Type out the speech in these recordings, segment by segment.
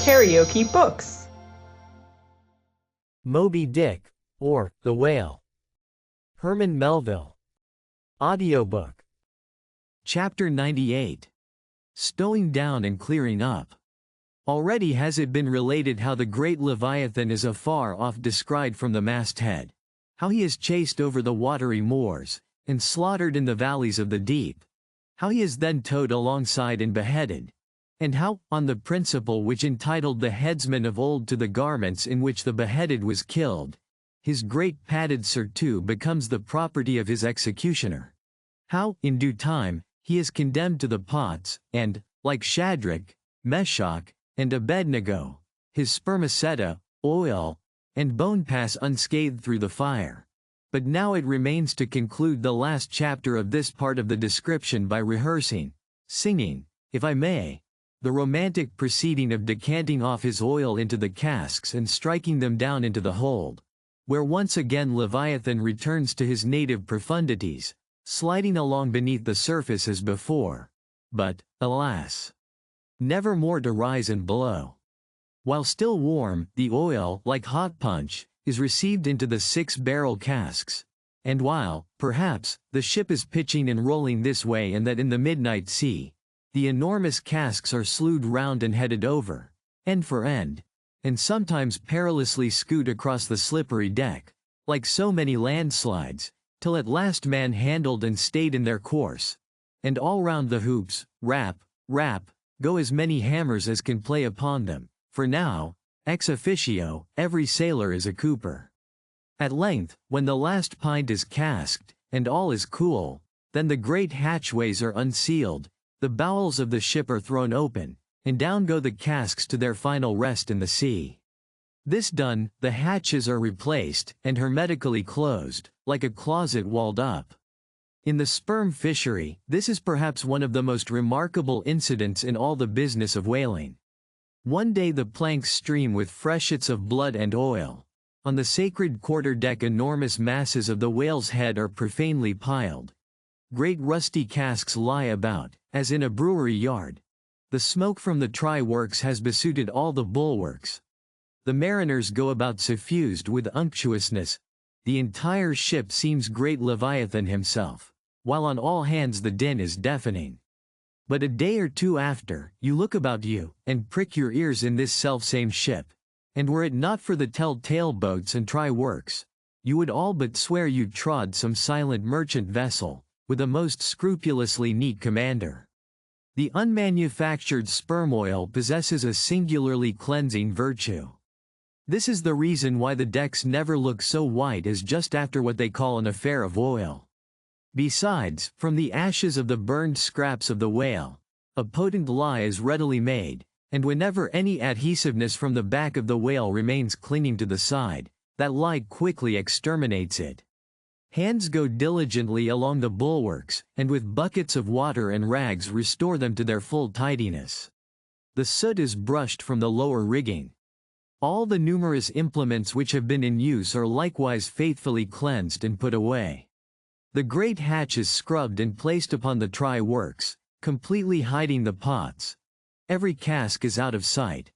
KaraokeBooks. Moby-Dick, or The Whale. Herman Melville. Audiobook. Chapter 98. Stowing down and clearing up. Already has it been related how the great Leviathan is afar off descried from the masthead, how he is chased over the watery moors, and slaughtered in the valleys of the deep, how he is then towed alongside and beheaded, and how, on the principle which entitled the headsman of old to the garments in which the beheaded was killed, his great padded surtout becomes the property of his executioner. How, in due time, he is condemned to the pots, and, like Shadrach, Meshach, and Abednego, his spermaceta, oil, and bone pass unscathed through the fire. But now it remains to conclude the last chapter of this part of the description by rehearsing, singing, if I may, the romantic proceeding of decanting off his oil into the casks and striking them down into the hold, where once again Leviathan returns to his native profundities, sliding along beneath the surface as before, but, alas, never more to rise and blow. While still warm, the oil, like hot punch, is received into the 6-barrel casks, and while, perhaps, the ship is pitching and rolling this way and that in the midnight sea, the enormous casks are slewed round and headed over, end for end, and sometimes perilously scoot across the slippery deck, like so many landslides, till at last man-handled and stayed in their course, and all round the hoops, rap, rap, go as many hammers as can play upon them, for now, ex officio, every sailor is a cooper. At length, when the last pint is casked, and all is cool, then the great hatchways are unsealed, the bowels of the ship are thrown open, and down go the casks to their final rest in the sea. This done, the hatches are replaced, and hermetically closed, like a closet walled up. In the sperm fishery, this is perhaps one of the most remarkable incidents in all the business of whaling. One day the planks stream with freshets of blood and oil. On the sacred quarter-deck enormous masses of the whale's head are profanely piled. Great rusty casks lie about, as in a brewery yard. The smoke from the try-works has besooted all the bulwarks. The mariners go about suffused with unctuousness. The entire ship seems great Leviathan himself, while on all hands the din is deafening. But a day or two after, you look about you, and prick your ears in this selfsame ship, and were it not for the tell-tale boats and try-works, you would all but swear you trod some silent merchant vessel, with a most scrupulously neat commander. The unmanufactured sperm oil possesses a singularly cleansing virtue. This is the reason why the decks never look so white as just after what they call an affair of oil. Besides, from the ashes of the burned scraps of the whale, a potent lye is readily made, and whenever any adhesiveness from the back of the whale remains clinging to the side, that lye quickly exterminates it. Hands go diligently along the bulwarks, and with buckets of water and rags restore them to their full tidiness. The soot is brushed from the lower rigging. All the numerous implements which have been in use are likewise faithfully cleansed and put away. The great hatch is scrubbed and placed upon the try-works, completely hiding the pots. Every cask is out of sight.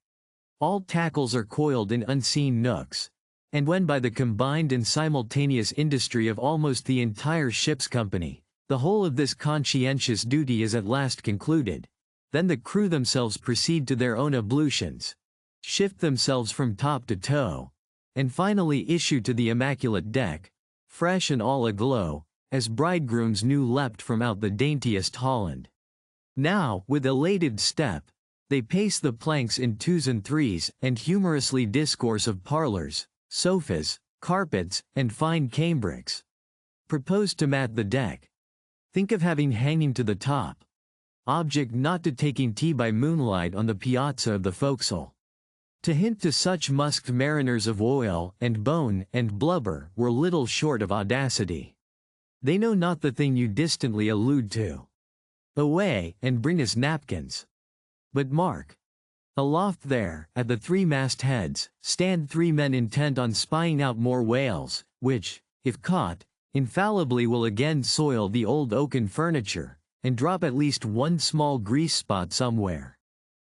All tackles are coiled in unseen nooks. And when by the combined and simultaneous industry of almost the entire ship's company, the whole of this conscientious duty is at last concluded, then the crew themselves proceed to their own ablutions, shift themselves from top to toe, and finally issue to the immaculate deck, fresh and all aglow, as bridegrooms new leapt from out the daintiest Holland. Now, with elated step, they pace the planks in 2s and 3s, and humorously discourse of parlors, sofas, carpets, and fine cambrics. Propose to mat the deck. Think of having hanging to the top. Object not to taking tea by moonlight on the piazza of the forecastle. To hint to such musked mariners of oil, and bone, and blubber, were little short of audacity. They know not the thing you distantly allude to. Away, and bring us napkins. But mark. Aloft there, at the 3 mast-heads, stand 3 men intent on spying out more whales, which, if caught, infallibly will again soil the old oaken furniture, and drop at least one small grease spot somewhere.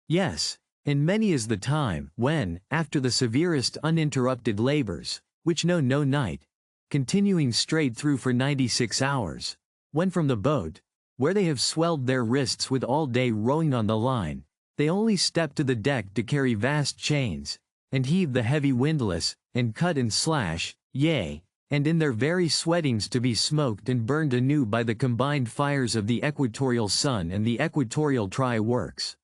Yes, And many is the time when, after the severest uninterrupted labors, which know no night, continuing straight through for 96 hours, when from the boat, where they have swelled their wrists with all day rowing on the line, they only step to the deck to carry vast chains, and heave the heavy windlass, and cut and slash, yea, and in their very sweatings to be smoked and burned anew by the combined fires of the equatorial sun and the equatorial try-works.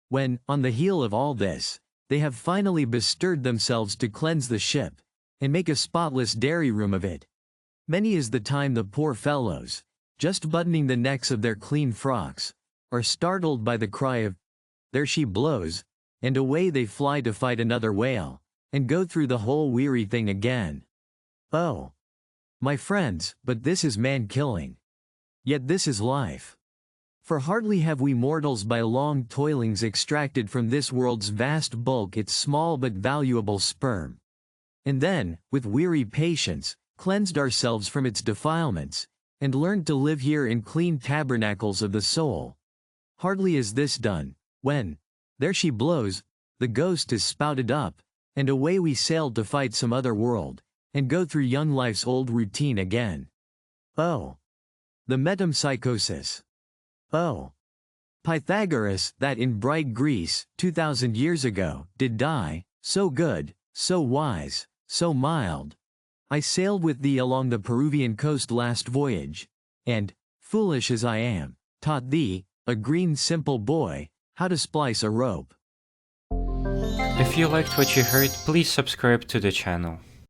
When, on the heel of all this, they have finally bestirred themselves to cleanse the ship, and make a spotless dairy room of it, many is the time the poor fellows, just buttoning the necks of their clean frocks, are startled by the cry of, "There she blows," and away they fly to fight another whale, and go through the whole weary thing again. Oh, my friends, but this is man-killing. Yet this is life. For hardly have we mortals by long toilings extracted from this world's vast bulk its small but valuable sperm, and then, with weary patience, cleansed ourselves from its defilements, and learned to live here in clean tabernacles of the soul. Hardly is this done, when, there she blows, the ghost is spouted up, and away we sail to fight some other world, and go through young life's old routine again. Oh, the metempsychosis. Oh, Pythagoras, that in bright Greece, 2000 years ago, did die, so good, so wise, so mild. I sailed with thee along the Peruvian coast last voyage, and, foolish as I am, taught thee, a green simple boy, how to splice a rope. If you liked what you heard, please subscribe to the channel.